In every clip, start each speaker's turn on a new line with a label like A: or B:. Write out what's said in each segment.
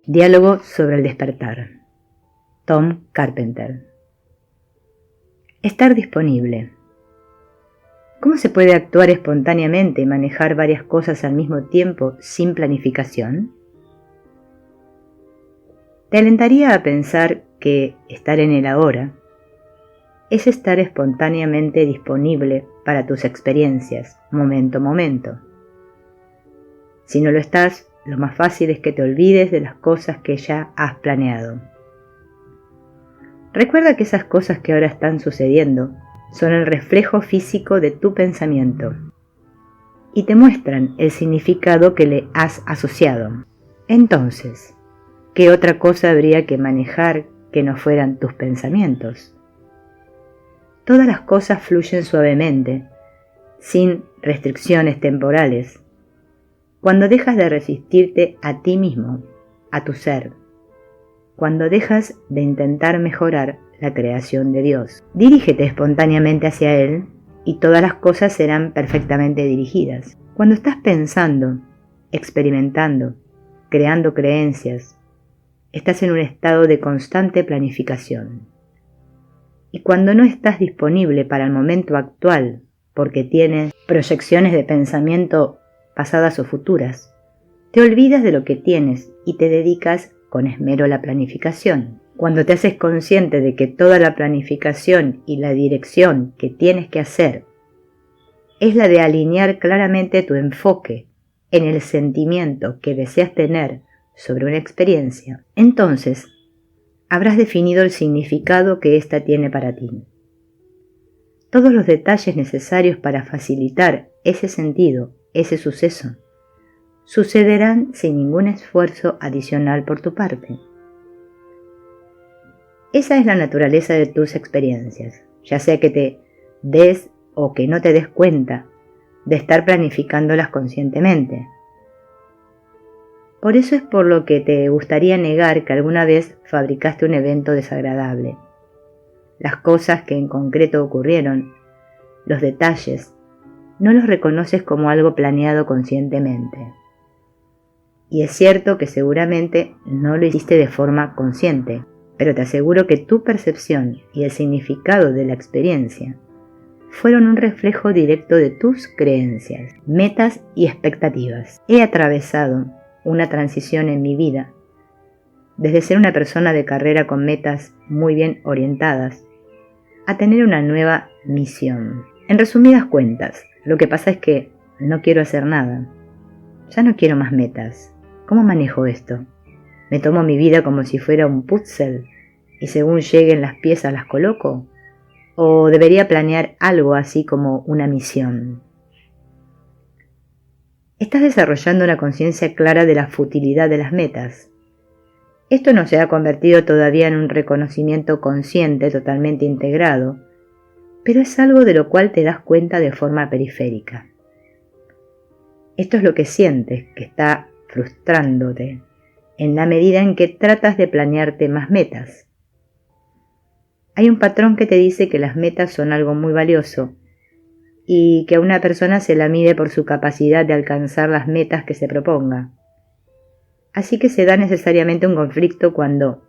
A: Diálogo sobre el despertar. Tom Carpenter. Estar disponible. ¿Cómo se puede actuar espontáneamente y manejar varias cosas al mismo tiempo sin planificación? Te alentaría a pensar que estar en el ahora es estar espontáneamente disponible para tus experiencias, momento a momento. Si no lo estás, lo más fácil es que te olvides de las cosas que ya has planeado. Recuerda que esas cosas que ahora están sucediendo son el reflejo físico de tu pensamiento y te muestran el significado que le has asociado. Entonces, ¿qué otra cosa habría que manejar que no fueran tus pensamientos? Todas las cosas fluyen suavemente, sin restricciones temporales, cuando dejas de resistirte a ti mismo, a tu ser, cuando dejas de intentar mejorar la creación de Dios. Dirígete espontáneamente hacia Él y todas las cosas serán perfectamente dirigidas. Cuando estás pensando, experimentando, creando creencias, estás en un estado de constante planificación. Y cuando no estás disponible para el momento actual, porque tienes proyecciones de pensamiento pasadas o futuras, te olvidas de lo que tienes y te dedicas con esmero a la planificación. Cuando te haces consciente de que toda la planificación y la dirección que tienes que hacer es la de alinear claramente tu enfoque en el sentimiento que deseas tener sobre una experiencia, entonces habrás definido el significado que ésta tiene para ti. Todos los detalles necesarios para facilitar ese sentido, ese suceso, sucederán sin ningún esfuerzo adicional por tu parte. Esa es la naturaleza de tus experiencias, ya sea que te des o que no te des cuenta de estar planificándolas conscientemente. Por eso es por lo que te gustaría negar que alguna vez fabricaste un evento desagradable. Las cosas que en concreto ocurrieron, los detalles, no los reconoces como algo planeado conscientemente. Y es cierto que seguramente no lo hiciste de forma consciente, pero te aseguro que tu percepción y el significado de la experiencia fueron un reflejo directo de tus creencias, metas y expectativas. He atravesado una transición en mi vida, desde ser una persona de carrera con metas muy bien orientadas, a tener una nueva misión. En resumidas cuentas, lo que pasa es que no quiero hacer nada. Ya no quiero más metas. ¿Cómo manejo esto? ¿Me tomo mi vida como si fuera un puzzle y según lleguen las piezas las coloco? ¿O debería planear algo así como una misión? Estás desarrollando una conciencia clara de la futilidad de las metas. Esto no se ha convertido todavía en un reconocimiento consciente totalmente integrado, pero es algo de lo cual te das cuenta de forma periférica. Esto es lo que sientes que está frustrándote en la medida en que tratas de planearte más metas. Hay un patrón que te dice que las metas son algo muy valioso y que a una persona se la mide por su capacidad de alcanzar las metas que se proponga. Así que se da necesariamente un conflicto cuando,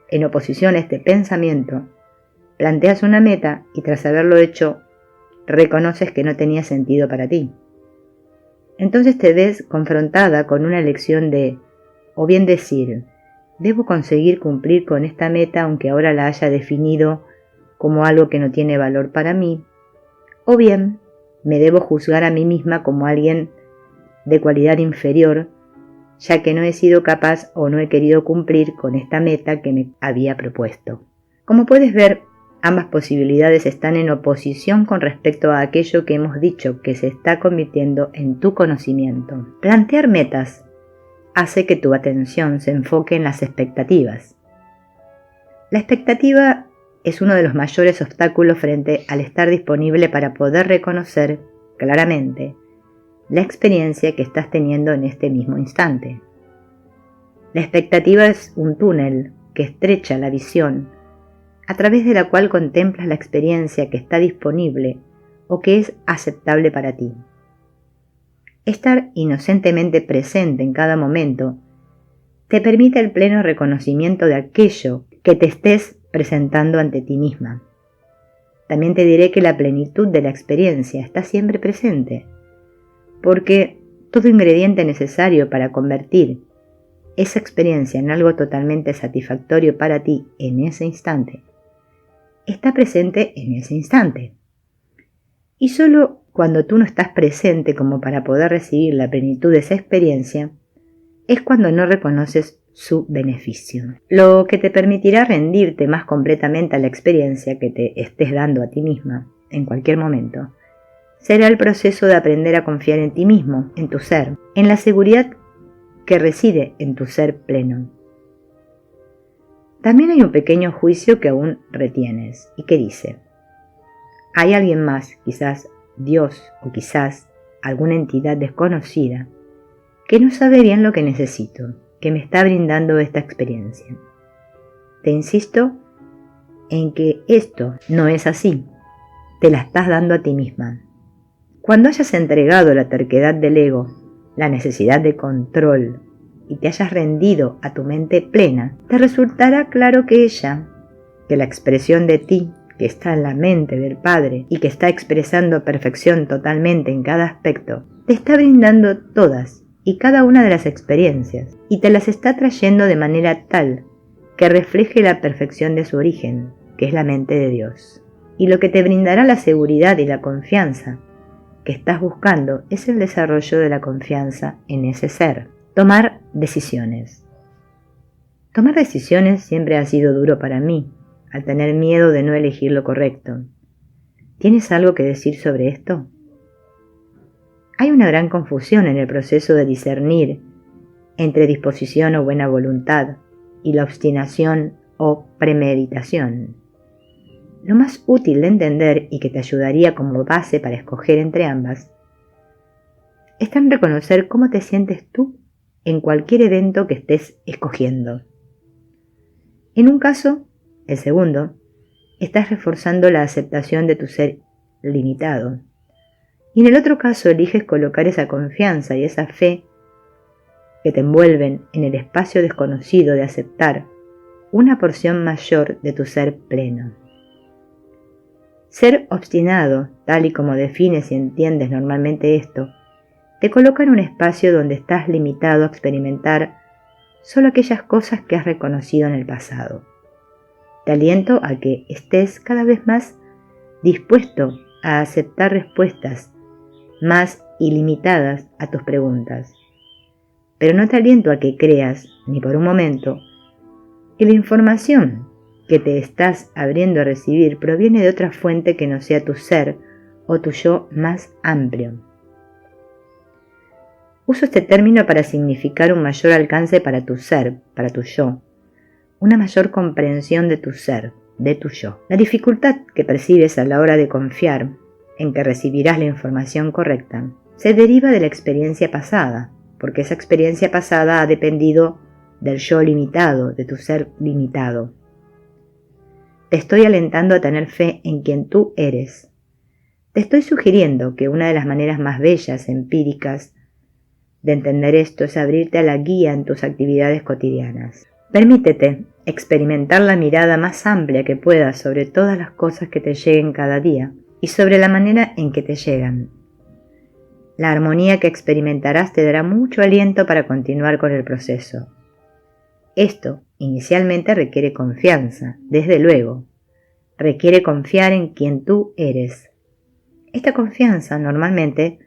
A: en oposición a este pensamiento, planteas una meta y tras haberlo hecho, reconoces que no tenía sentido para ti. Entonces te ves confrontada con una elección de, o bien decir, debo conseguir cumplir con esta meta aunque ahora la haya definido como algo que no tiene valor para mí, o bien me debo juzgar a mí misma como alguien de cualidad inferior, ya que no he sido capaz o no he querido cumplir con esta meta que me había propuesto. Como puedes ver, ambas posibilidades están en oposición con respecto a aquello que hemos dicho que se está convirtiendo en tu conocimiento. Plantear metas hace que tu atención se enfoque en las expectativas. La expectativa es uno de los mayores obstáculos frente al estar disponible para poder reconocer claramente la experiencia que estás teniendo en este mismo instante. La expectativa es un túnel que estrecha la visión, a través de la cual contemplas la experiencia que está disponible o que es aceptable para ti. Estar inocentemente presente en cada momento te permite el pleno reconocimiento de aquello que te estés presentando ante ti misma. También te diré que la plenitud de la experiencia está siempre presente, porque todo ingrediente necesario para convertir esa experiencia en algo totalmente satisfactorio para ti en ese instante está presente en ese instante. Y solo cuando tú no estás presente como para poder recibir la plenitud de esa experiencia, es cuando no reconoces su beneficio. Lo que te permitirá rendirte más completamente a la experiencia que te estés dando a ti misma en cualquier momento, será el proceso de aprender a confiar en ti mismo, en tu ser, en la seguridad que reside en tu ser pleno. También hay un pequeño juicio que aún retienes y que dice: hay alguien más, quizás Dios o quizás alguna entidad desconocida, que no sabe bien lo que necesito, que me está brindando esta experiencia. Te insisto en que esto no es así, te la estás dando a ti misma. Cuando hayas entregado la terquedad del ego, la necesidad de control, y te hayas rendido a tu mente plena, te resultará claro que ella, que la expresión de ti, que está en la mente del Padre y que está expresando perfección totalmente en cada aspecto, te está brindando todas y cada una de las experiencias y te las está trayendo de manera tal que refleje la perfección de su origen, que es la mente de Dios. Y lo que te brindará la seguridad y la confianza que estás buscando es el desarrollo de la confianza en ese ser. Tomar decisiones. Tomar decisiones siempre ha sido duro para mí, al tener miedo de no elegir lo correcto. ¿Tienes algo que decir sobre esto? Hay una gran confusión en el proceso de discernir entre disposición o buena voluntad y la obstinación o premeditación. Lo más útil de entender y que te ayudaría como base para escoger entre ambas está en reconocer cómo te sientes tú en cualquier evento que estés escogiendo. En un caso, el segundo, estás reforzando la aceptación de tu ser limitado. Y en el otro caso eliges colocar esa confianza y esa fe que te envuelven en el espacio desconocido de aceptar una porción mayor de tu ser pleno. Ser obstinado, tal y como defines y entiendes normalmente esto, te coloca en un espacio donde estás limitado a experimentar solo aquellas cosas que has reconocido en el pasado. Te aliento a que estés cada vez más dispuesto a aceptar respuestas más ilimitadas a tus preguntas. Pero no te aliento a que creas, ni por un momento, que la información que te estás abriendo a recibir proviene de otra fuente que no sea tu ser o tu yo más amplio. Uso este término para significar un mayor alcance para tu ser, para tu yo, una mayor comprensión de tu ser, de tu yo. La dificultad que percibes a la hora de confiar en que recibirás la información correcta se deriva de la experiencia pasada, porque esa experiencia pasada ha dependido del yo limitado, de tu ser limitado. Te estoy alentando a tener fe en quien tú eres. Te estoy sugiriendo que una de las maneras más bellas, empíricas, de entender esto es abrirte a la guía en tus actividades cotidianas. Permítete experimentar la mirada más amplia que puedas sobre todas las cosas que te lleguen cada día y sobre la manera en que te llegan. La armonía que experimentarás te dará mucho aliento para continuar con el proceso. Esto inicialmente requiere confianza, desde luego. Requiere confiar en quien tú eres. Esta confianza normalmente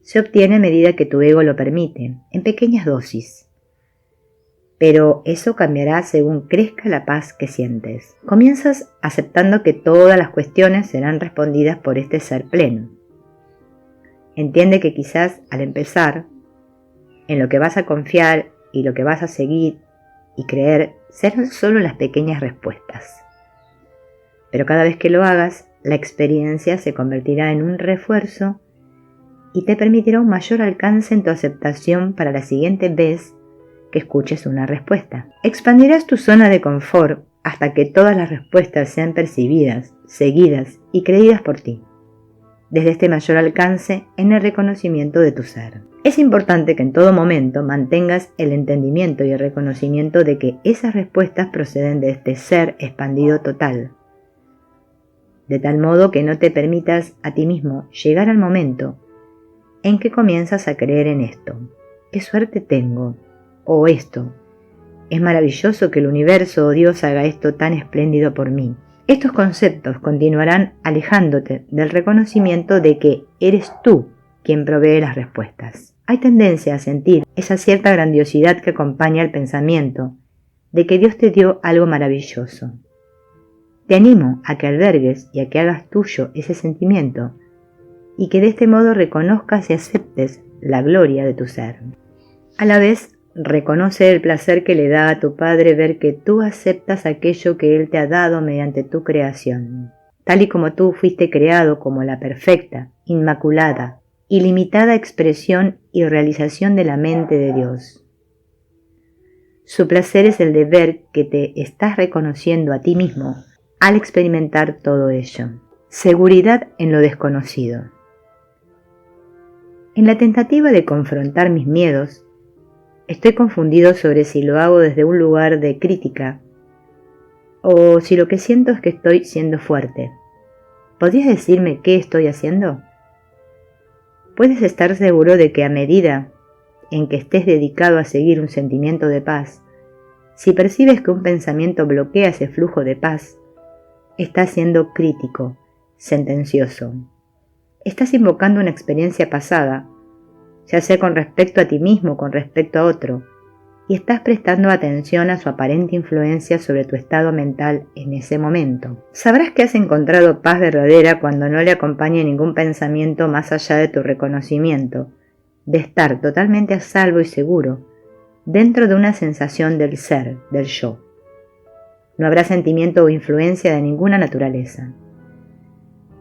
A: se obtiene a medida que tu ego lo permite, en pequeñas dosis. Pero eso cambiará según crezca la paz que sientes. Comienzas aceptando que todas las cuestiones serán respondidas por este ser pleno. Entiende que quizás al empezar, en lo que vas a confiar y lo que vas a seguir y creer serán solo las pequeñas respuestas. Pero cada vez que lo hagas, la experiencia se convertirá en un refuerzo y te permitirá un mayor alcance en tu aceptación para la siguiente vez que escuches una respuesta. Expandirás tu zona de confort hasta que todas las respuestas sean percibidas, seguidas y creídas por ti. desde este mayor alcance en el reconocimiento de tu ser. Es importante que en todo momento mantengas el entendimiento y el reconocimiento de que esas respuestas proceden de este ser expandido total, de tal modo que no te permitas a ti mismo llegar al momento en que comienzas a creer en esto. ¿Qué suerte tengo? O esto. Es maravilloso que el universo o Dios haga esto tan espléndido por mí. Estos conceptos continuarán alejándote del reconocimiento de que eres tú quien provee las respuestas. Hay tendencia a sentir esa cierta grandiosidad que acompaña el pensamiento de que Dios te dio algo maravilloso. Te animo a que albergues y a que hagas tuyo ese sentimiento y que de este modo reconozcas y aceptes la gloria de tu ser. A la vez, reconoce el placer que le da a tu Padre ver que tú aceptas aquello que Él te ha dado mediante tu creación, tal y como tú fuiste creado como la perfecta, inmaculada, ilimitada expresión y realización de la mente de Dios. Su placer es el de ver que te estás reconociendo a ti mismo al experimentar todo ello. Seguridad en lo desconocido. En la tentativa de confrontar mis miedos, estoy confundido sobre si lo hago desde un lugar de crítica o si lo que siento es que estoy siendo fuerte. ¿Podrías decirme qué estoy haciendo? Puedes estar seguro de que a medida en que estés dedicado a seguir un sentimiento de paz, si percibes que un pensamiento bloquea ese flujo de paz, estás siendo crítico, sentencioso. Estás invocando una experiencia pasada, ya sea con respecto a ti mismo o con respecto a otro, y estás prestando atención a su aparente influencia sobre tu estado mental en ese momento. Sabrás que has encontrado paz verdadera cuando no le acompañe ningún pensamiento más allá de tu reconocimiento, de estar totalmente a salvo y seguro, dentro de una sensación del ser, del yo. No habrá sentimiento o influencia de ninguna naturaleza.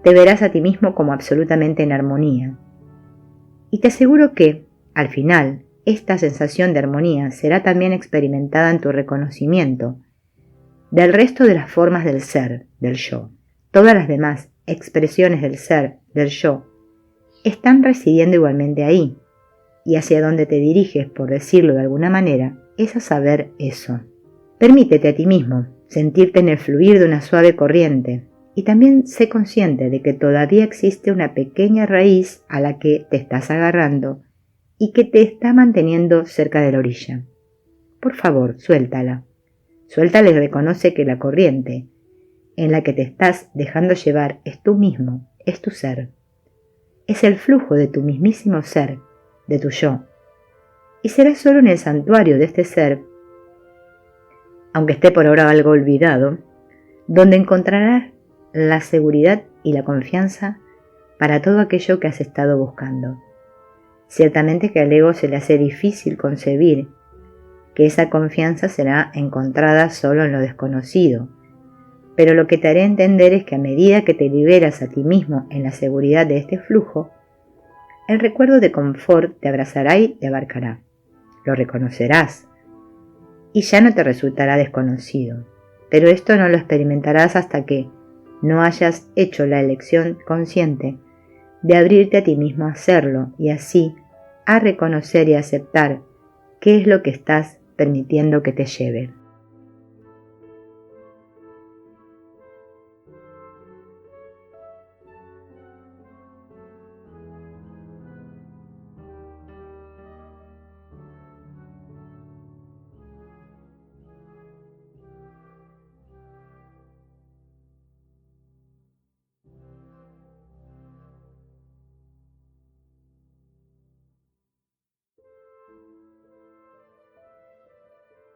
A: Te verás a ti mismo como absolutamente en armonía. Y te aseguro que, al final, esta sensación de armonía será también experimentada en tu reconocimiento del resto de las formas del ser, del yo. Todas las demás expresiones del ser, del yo, están residiendo igualmente ahí, y hacia donde te diriges, por decirlo de alguna manera, es a saber eso. Permítete a ti mismo sentirte en el fluir de una suave corriente, y también sé consciente de que todavía existe una pequeña raíz a la que te estás agarrando y que te está manteniendo cerca de la orilla. Por favor, suéltala. Suéltala y reconoce que la corriente en la que te estás dejando llevar es tú mismo, es tu ser. Es el flujo de tu mismísimo ser, de tu yo. Y será solo en el santuario de este ser, aunque esté por ahora algo olvidado, donde encontrarás la seguridad y la confianza para todo aquello que has estado buscando. Ciertamente que al ego se le hace difícil concebir que esa confianza será encontrada solo en lo desconocido, pero lo que te haré entender es que a medida que te liberas a ti mismo en la seguridad de este flujo, el recuerdo de confort te abrazará y te abarcará. Lo reconocerás y ya no te resultará desconocido, pero esto no lo experimentarás hasta que no hayas hecho la elección consciente de abrirte a ti mismo a hacerlo y así a reconocer y aceptar qué es lo que estás permitiendo que te lleve.